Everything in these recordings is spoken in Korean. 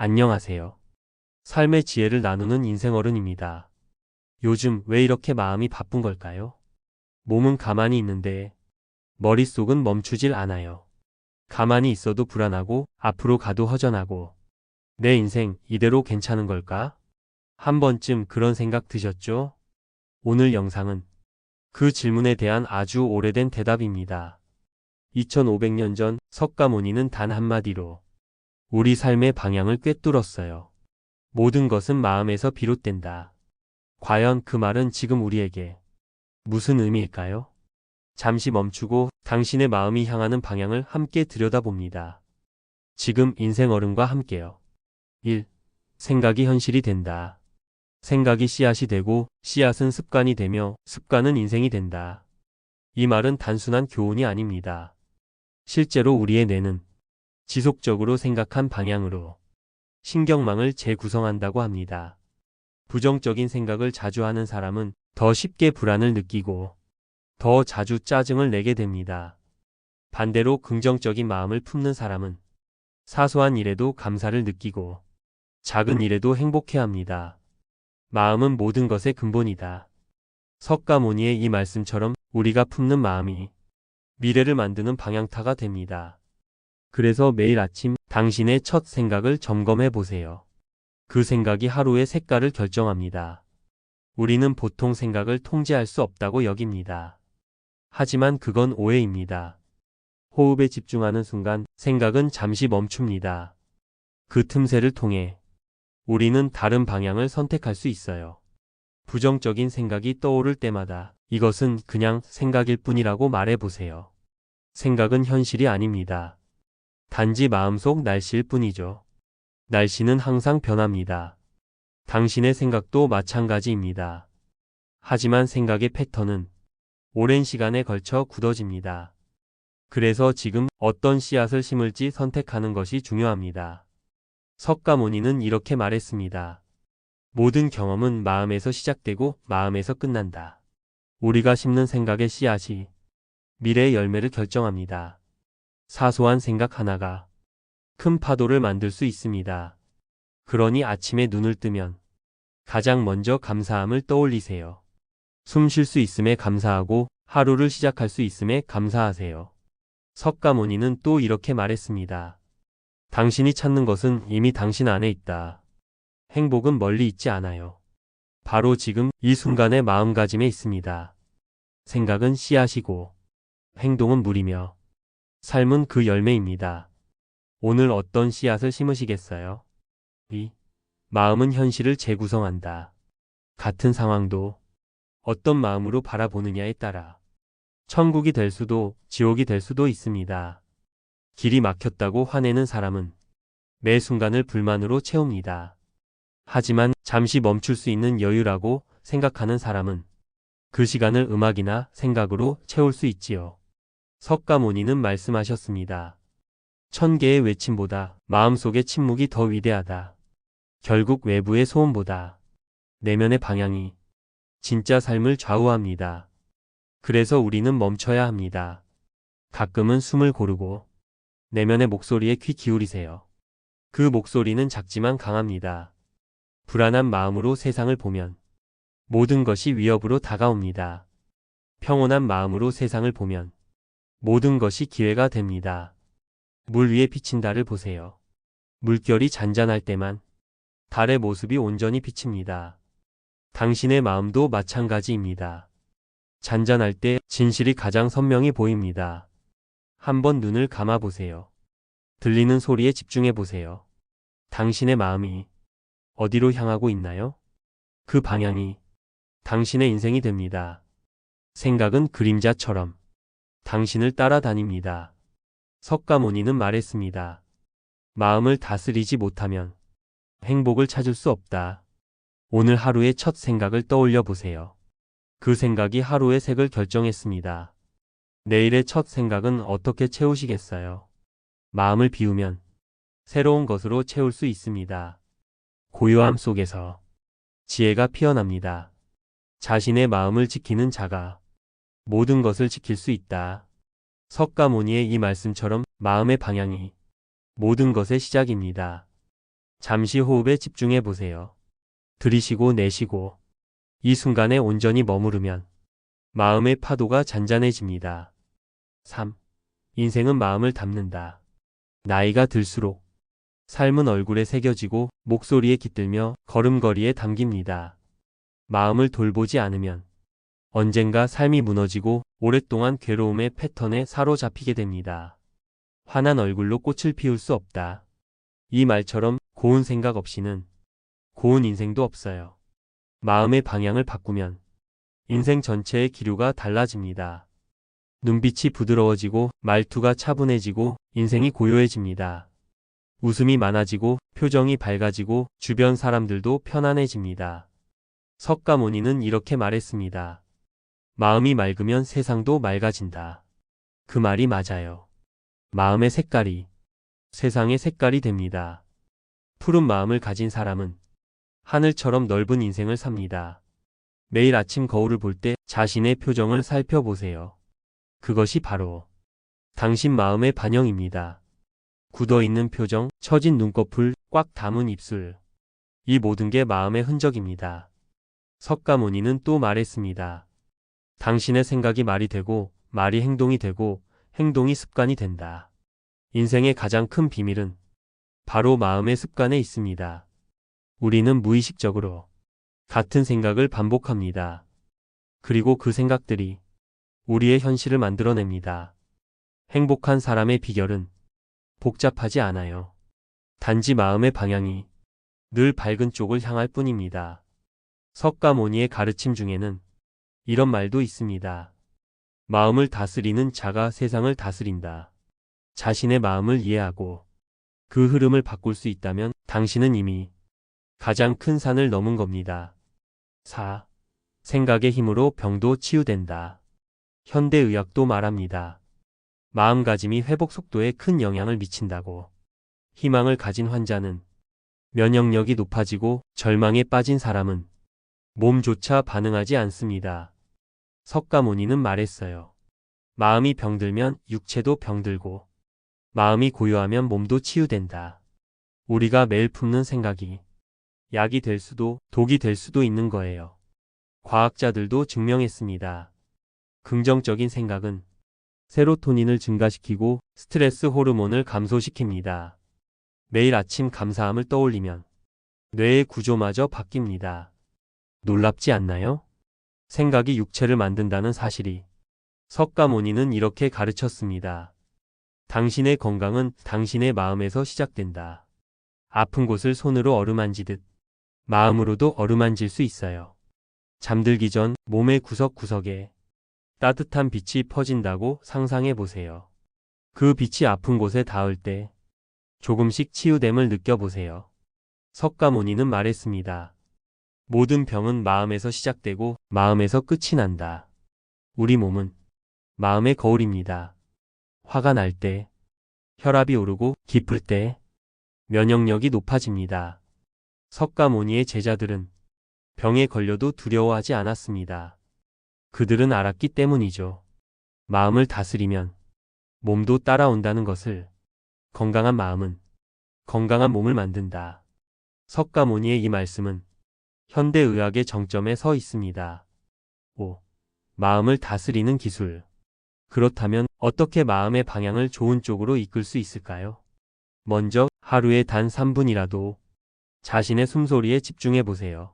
안녕하세요. 삶의 지혜를 나누는 인생어른입니다. 요즘 왜 이렇게 마음이 바쁜 걸까요? 몸은 가만히 있는데 머릿속은 멈추질 않아요. 가만히 있어도 불안하고 앞으로 가도 허전하고 내 인생 이대로 괜찮은 걸까? 한 번쯤 그런 생각 드셨죠? 오늘 영상은 그 질문에 대한 아주 오래된 대답입니다. 2500년 전 석가모니는 단 한마디로 우리 삶의 방향을 꿰뚫었어요. 모든 것은 마음에서 비롯된다. 과연 그 말은 지금 우리에게 무슨 의미일까요? 잠시 멈추고 당신의 마음이 향하는 방향을 함께 들여다봅니다. 지금 인생어른과 함께요. 1. 생각이 현실이 된다. 생각이 씨앗이 되고 씨앗은 습관이 되며 습관은 인생이 된다. 이 말은 단순한 교훈이 아닙니다. 실제로 우리의 뇌는 지속적으로 생각한 방향으로 신경망을 재구성한다고 합니다. 부정적인 생각을 자주 하는 사람은 더 쉽게 불안을 느끼고 더 자주 짜증을 내게 됩니다. 반대로 긍정적인 마음을 품는 사람은 사소한 일에도 감사를 느끼고 작은 일에도 행복해합니다. 마음은 모든 것의 근본이다. 석가모니의 이 말씀처럼 우리가 품는 마음이 미래를 만드는 방향타가 됩니다. 그래서 매일 아침 당신의 첫 생각을 점검해 보세요. 그 생각이 하루의 색깔을 결정합니다. 우리는 보통 생각을 통제할 수 없다고 여깁니다. 하지만 그건 오해입니다. 호흡에 집중하는 순간 생각은 잠시 멈춥니다. 그 틈새를 통해 우리는 다른 방향을 선택할 수 있어요. 부정적인 생각이 떠오를 때마다 이것은 그냥 생각일 뿐이라고 말해 보세요. 생각은 현실이 아닙니다. 단지 마음속 날씨일 뿐이죠. 날씨는 항상 변합니다. 당신의 생각도 마찬가지입니다. 하지만 생각의 패턴은 오랜 시간에 걸쳐 굳어집니다. 그래서 지금 어떤 씨앗을 심을지 선택하는 것이 중요합니다. 석가모니는 이렇게 말했습니다. 모든 경험은 마음에서 시작되고 마음에서 끝난다. 우리가 심는 생각의 씨앗이 미래의 열매를 결정합니다. 사소한 생각 하나가 큰 파도를 만들 수 있습니다. 그러니 아침에 눈을 뜨면 가장 먼저 감사함을 떠올리세요. 숨 쉴 수 있음에 감사하고 하루를 시작할 수 있음에 감사하세요. 석가모니는 또 이렇게 말했습니다. 당신이 찾는 것은 이미 당신 안에 있다. 행복은 멀리 있지 않아요. 바로 지금 이 순간의 마음가짐에 있습니다. 생각은 씨앗이고 행동은 물이며 삶은 그 열매입니다. 오늘 어떤 씨앗을 심으시겠어요? 2. 마음은 현실을 재구성한다. 같은 상황도 어떤 마음으로 바라보느냐에 따라 천국이 될 수도 지옥이 될 수도 있습니다. 길이 막혔다고 화내는 사람은 매 순간을 불만으로 채웁니다. 하지만 잠시 멈출 수 있는 여유라고 생각하는 사람은 그 시간을 음악이나 생각으로 채울 수 있지요. 석가모니는 말씀하셨습니다. 1000개의 외침보다 마음속의 침묵이 더 위대하다. 결국 외부의 소음보다 내면의 방향이 진짜 삶을 좌우합니다. 그래서 우리는 멈춰야 합니다. 가끔은 숨을 고르고 내면의 목소리에 귀 기울이세요. 그 목소리는 작지만 강합니다. 불안한 마음으로 세상을 보면 모든 것이 위협으로 다가옵니다. 평온한 마음으로 세상을 보면 모든 것이 기회가 됩니다. 물 위에 비친 달을 보세요. 물결이 잔잔할 때만 달의 모습이 온전히 비칩니다. 당신의 마음도 마찬가지입니다. 잔잔할 때 진실이 가장 선명히 보입니다. 한번 눈을 감아 보세요. 들리는 소리에 집중해 보세요. 당신의 마음이 어디로 향하고 있나요? 그 방향이 당신의 인생이 됩니다. 생각은 그림자처럼 당신을 따라다닙니다. 석가모니는 말했습니다. 마음을 다스리지 못하면 행복을 찾을 수 없다. 오늘 하루의 첫 생각을 떠올려 보세요. 그 생각이 하루의 색을 결정했습니다. 내일의 첫 생각은 어떻게 채우시겠어요? 마음을 비우면 새로운 것으로 채울 수 있습니다. 고요함 속에서 지혜가 피어납니다. 자신의 마음을 지키는 자가 모든 것을 지킬 수 있다. 석가모니의 이 말씀처럼 마음의 방향이 모든 것의 시작입니다. 잠시 호흡에 집중해 보세요. 들이쉬고 내쉬고 이 순간에 온전히 머무르면 마음의 파도가 잔잔해집니다. 3. 인생은 마음을 담는다. 나이가 들수록 삶은 얼굴에 새겨지고 목소리에 깃들며 걸음걸이에 담깁니다. 마음을 돌보지 않으면 언젠가 삶이 무너지고 오랫동안 괴로움의 패턴에 사로잡히게 됩니다. 환한 얼굴로 꽃을 피울 수 없다. 이 말처럼 고운 생각 없이는 고운 인생도 없어요. 마음의 방향을 바꾸면 인생 전체의 기류가 달라집니다. 눈빛이 부드러워지고 말투가 차분해지고 인생이 고요해집니다. 웃음이 많아지고 표정이 밝아지고 주변 사람들도 편안해집니다. 석가모니는 이렇게 말했습니다. 마음이 맑으면 세상도 맑아진다. 그 말이 맞아요. 마음의 색깔이 세상의 색깔이 됩니다. 푸른 마음을 가진 사람은 하늘처럼 넓은 인생을 삽니다. 매일 아침 거울을 볼 때 자신의 표정을 살펴보세요. 그것이 바로 당신 마음의 반영입니다. 굳어있는 표정, 처진 눈꺼풀, 꽉 담은 입술. 이 모든 게 마음의 흔적입니다. 석가모니는 또 말했습니다. 당신의 생각이 말이 되고 말이 행동이 되고 행동이 습관이 된다. 인생의 가장 큰 비밀은 바로 마음의 습관에 있습니다. 우리는 무의식적으로 같은 생각을 반복합니다. 그리고 그 생각들이 우리의 현실을 만들어냅니다. 행복한 사람의 비결은 복잡하지 않아요. 단지 마음의 방향이 늘 밝은 쪽을 향할 뿐입니다. 석가모니의 가르침 중에는 이런 말도 있습니다. 마음을 다스리는 자가 세상을 다스린다. 자신의 마음을 이해하고 그 흐름을 바꿀 수 있다면 당신은 이미 가장 큰 산을 넘은 겁니다. 4. 생각의 힘으로 병도 치유된다. 현대의학도 말합니다. 마음가짐이 회복 속도에 큰 영향을 미친다고. 희망을 가진 환자는 면역력이 높아지고 절망에 빠진 사람은 몸조차 반응하지 않습니다. 석가모니는 말했어요. 마음이 병들면 육체도 병들고 마음이 고요하면 몸도 치유된다. 우리가 매일 품는 생각이 약이 될 수도 독이 될 수도 있는 거예요. 과학자들도 증명했습니다. 긍정적인 생각은 세로토닌을 증가시키고 스트레스 호르몬을 감소시킵니다. 매일 아침 감사함을 떠올리면 뇌의 구조마저 바뀝니다. 놀랍지 않나요? 생각이 육체를 만든다는 사실이. 석가모니는 이렇게 가르쳤습니다. 당신의 건강은 당신의 마음에서 시작된다. 아픈 곳을 손으로 어루만지듯 마음으로도 어루만질 수 있어요. 잠들기 전 몸의 구석구석에 따뜻한 빛이 퍼진다고 상상해 보세요. 그 빛이 아픈 곳에 닿을 때 조금씩 치유됨을 느껴보세요. 석가모니는 말했습니다. 모든 병은 마음에서 시작되고 마음에서 끝이 난다. 우리 몸은 마음의 거울입니다. 화가 날 때, 혈압이 오르고 기쁠 때 면역력이 높아집니다. 석가모니의 제자들은 병에 걸려도 두려워하지 않았습니다. 그들은 알았기 때문이죠. 마음을 다스리면 몸도 따라온다는 것을. 건강한 마음은 건강한 몸을 만든다. 석가모니의 이 말씀은 현대의학의 정점에 서 있습니다. 5. 마음을 다스리는 기술. 그렇다면 어떻게 마음의 방향을 좋은 쪽으로 이끌 수 있을까요? 먼저 하루에 단 3분이라도 자신의 숨소리에 집중해 보세요.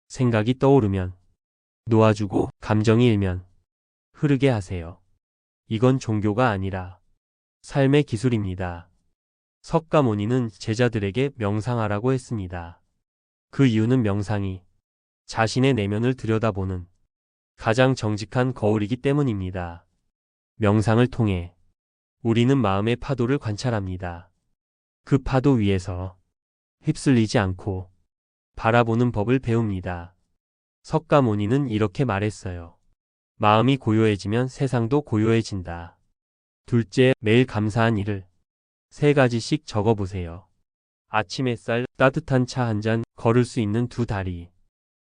생각이 떠오르면 놓아주고 감정이 일면 흐르게 하세요. 이건 종교가 아니라 삶의 기술입니다. 석가모니는 제자들에게 명상하라고 했습니다. 그 이유는 명상이 자신의 내면을 들여다보는 가장 정직한 거울이기 때문입니다. 명상을 통해 우리는 마음의 파도를 관찰합니다. 그 파도 위에서 휩쓸리지 않고 바라보는 법을 배웁니다. 석가모니는 이렇게 말했어요. 마음이 고요해지면 세상도 고요해진다. 둘째, 매일 감사한 일을 3가지씩 적어보세요. 아침 햇살, 따뜻한 차 한 잔, 걸을 수 있는 2다리.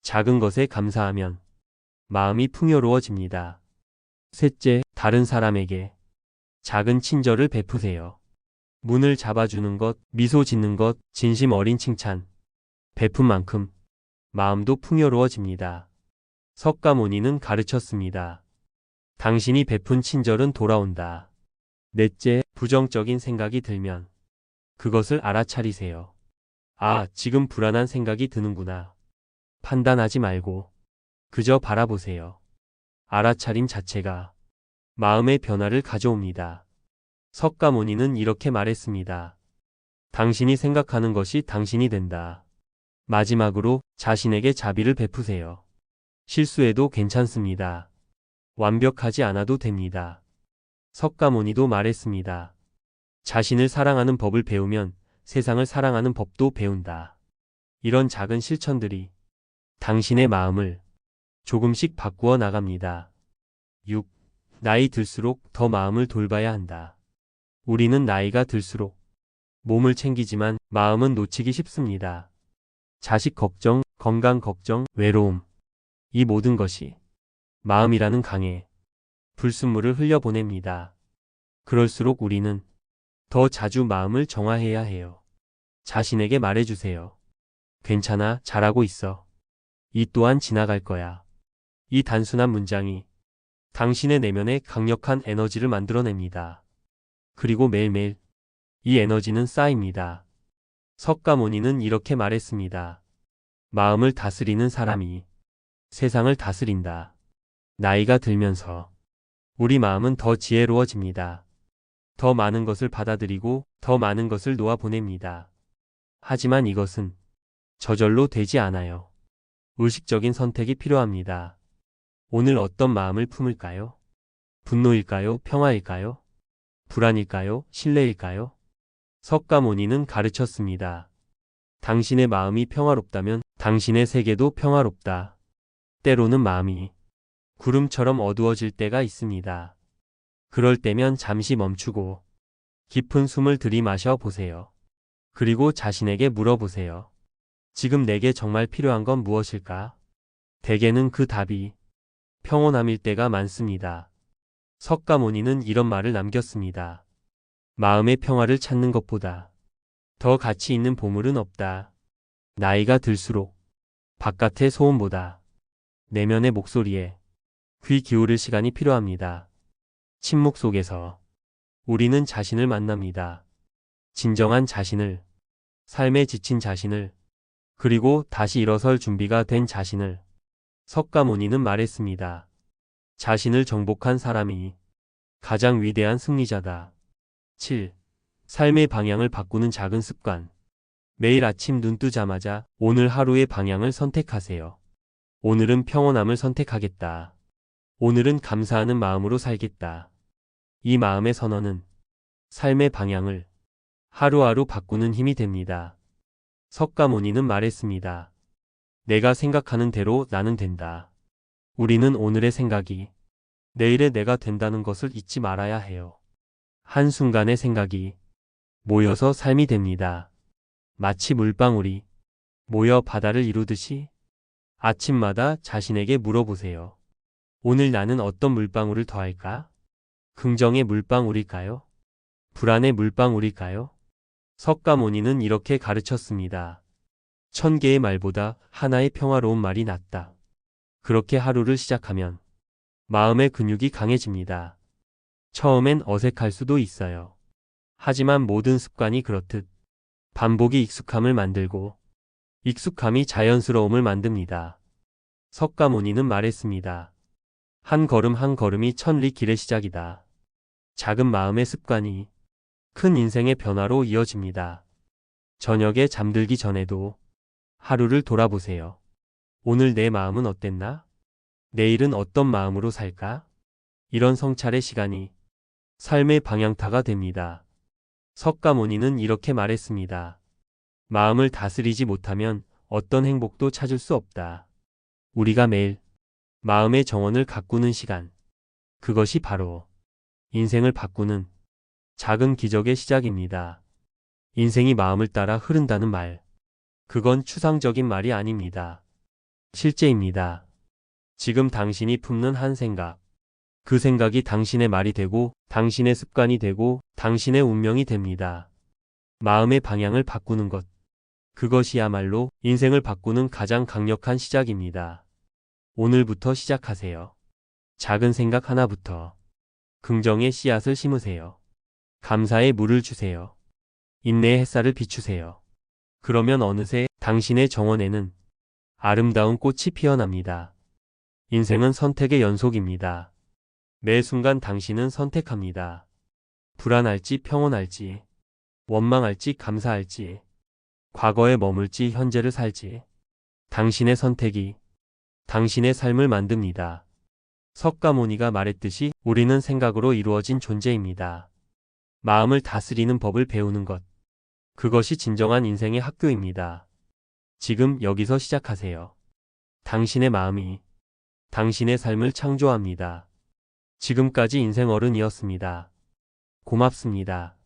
작은 것에 감사하면 마음이 풍요로워집니다. 셋째, 다른 사람에게 작은 친절을 베푸세요. 문을 잡아주는 것, 미소 짓는 것, 진심 어린 칭찬. 베푼 만큼 마음도 풍요로워집니다. 석가모니는 가르쳤습니다. 당신이 베푼 친절은 돌아온다. 넷째, 부정적인 생각이 들면 그것을 알아차리세요. 아, 지금 불안한 생각이 드는구나. 판단하지 말고 그저 바라보세요. 알아차림 자체가 마음의 변화를 가져옵니다. 석가모니는 이렇게 말했습니다. 당신이 생각하는 것이 당신이 된다. 마지막으로 자신에게 자비를 베푸세요. 실수해도 괜찮습니다. 완벽하지 않아도 됩니다. 석가모니도 말했습니다. 자신을 사랑하는 법을 배우면 세상을 사랑하는 법도 배운다. 이런 작은 실천들이 당신의 마음을 조금씩 바꾸어 나갑니다. 6. 나이 들수록 더 마음을 돌봐야 한다. 우리는 나이가 들수록 몸을 챙기지만 마음은 놓치기 쉽습니다. 자식 걱정, 건강 걱정, 외로움. 이 모든 것이 마음이라는 강에 불순물을 흘려보냅니다. 그럴수록 우리는 더 자주 마음을 정화해야 해요. 자신에게 말해주세요. 괜찮아, 잘하고 있어. 이 또한 지나갈 거야. 이 단순한 문장이 당신의 내면에 강력한 에너지를 만들어냅니다. 그리고 매일매일 이 에너지는 쌓입니다. 석가모니는 이렇게 말했습니다. 마음을 다스리는 사람이 세상을 다스린다. 나이가 들면서 우리 마음은 더 지혜로워집니다. 더 많은 것을 받아들이고 더 많은 것을 놓아보냅니다. 하지만 이것은 저절로 되지 않아요. 의식적인 선택이 필요합니다. 오늘 어떤 마음을 품을까요? 분노일까요? 평화일까요? 불안일까요? 신뢰일까요? 석가모니는 가르쳤습니다. 당신의 마음이 평화롭다면 당신의 세계도 평화롭다. 때로는 마음이 구름처럼 어두워질 때가 있습니다. 그럴 때면 잠시 멈추고 깊은 숨을 들이마셔 보세요. 그리고 자신에게 물어보세요. 지금 내게 정말 필요한 건 무엇일까? 대개는 그 답이 평온함일 때가 많습니다. 석가모니는 이런 말을 남겼습니다. 마음의 평화를 찾는 것보다 더 가치 있는 보물은 없다. 나이가 들수록 바깥의 소음보다 내면의 목소리에 귀 기울일 시간이 필요합니다. 침묵 속에서 우리는 자신을 만납니다. 진정한 자신을, 삶에 지친 자신을, 그리고 다시 일어설 준비가 된 자신을. 석가모니는 말했습니다. 자신을 정복한 사람이 가장 위대한 승리자다. 7. 삶의 방향을 바꾸는 작은 습관. 매일 아침 눈 뜨자마자 오늘 하루의 방향을 선택하세요. 오늘은 평온함을 선택하겠다. 오늘은 감사하는 마음으로 살겠다. 이 마음의 선언은 삶의 방향을 하루하루 바꾸는 힘이 됩니다. 석가모니는 말했습니다. 내가 생각하는 대로 나는 된다. 우리는 오늘의 생각이 내일의 내가 된다는 것을 잊지 말아야 해요. 한순간의 생각이 모여서 삶이 됩니다. 마치 물방울이 모여 바다를 이루듯이 아침마다 자신에게 물어보세요. 오늘 나는 어떤 물방울을 더할까? 긍정의 물방울일까요? 불안의 물방울일까요? 석가모니는 이렇게 가르쳤습니다. 1000개의 말보다 하나의 평화로운 말이 낫다. 그렇게 하루를 시작하면 마음의 근육이 강해집니다. 처음엔 어색할 수도 있어요. 하지만 모든 습관이 그렇듯 반복이 익숙함을 만들고 익숙함이 자연스러움을 만듭니다. 석가모니는 말했습니다. 한 걸음 한 걸음이 천리 길의 시작이다. 작은 마음의 습관이 큰 인생의 변화로 이어집니다. 저녁에 잠들기 전에도 하루를 돌아보세요. 오늘 내 마음은 어땠나? 내일은 어떤 마음으로 살까? 이런 성찰의 시간이 삶의 방향타가 됩니다. 석가모니는 이렇게 말했습니다. 마음을 다스리지 못하면 어떤 행복도 찾을 수 없다. 우리가 매일 마음의 정원을 가꾸는 시간. 그것이 바로 인생을 바꾸는 작은 기적의 시작입니다. 인생이 마음을 따라 흐른다는 말. 그건 추상적인 말이 아닙니다. 실제입니다. 지금 당신이 품는 한 생각. 그 생각이 당신의 말이 되고 당신의 습관이 되고 당신의 운명이 됩니다. 마음의 방향을 바꾸는 것. 그것이야말로 인생을 바꾸는 가장 강력한 시작입니다. 오늘부터 시작하세요. 작은 생각 하나부터 긍정의 씨앗을 심으세요. 감사의 물을 주세요. 인내의 햇살을 비추세요. 그러면 어느새 당신의 정원에는 아름다운 꽃이 피어납니다. 인생은 선택의 연속입니다. 매 순간 당신은 선택합니다. 불안할지 평온할지, 원망할지 감사할지, 과거에 머물지 현재를 살지. 당신의 선택이 당신의 삶을 만듭니다. 석가모니가 말했듯이 우리는 생각으로 이루어진 존재입니다. 마음을 다스리는 법을 배우는 것. 그것이 진정한 인생의 학교입니다. 지금 여기서 시작하세요. 당신의 마음이 당신의 삶을 창조합니다. 지금까지 인생 어른이었습니다. 고맙습니다.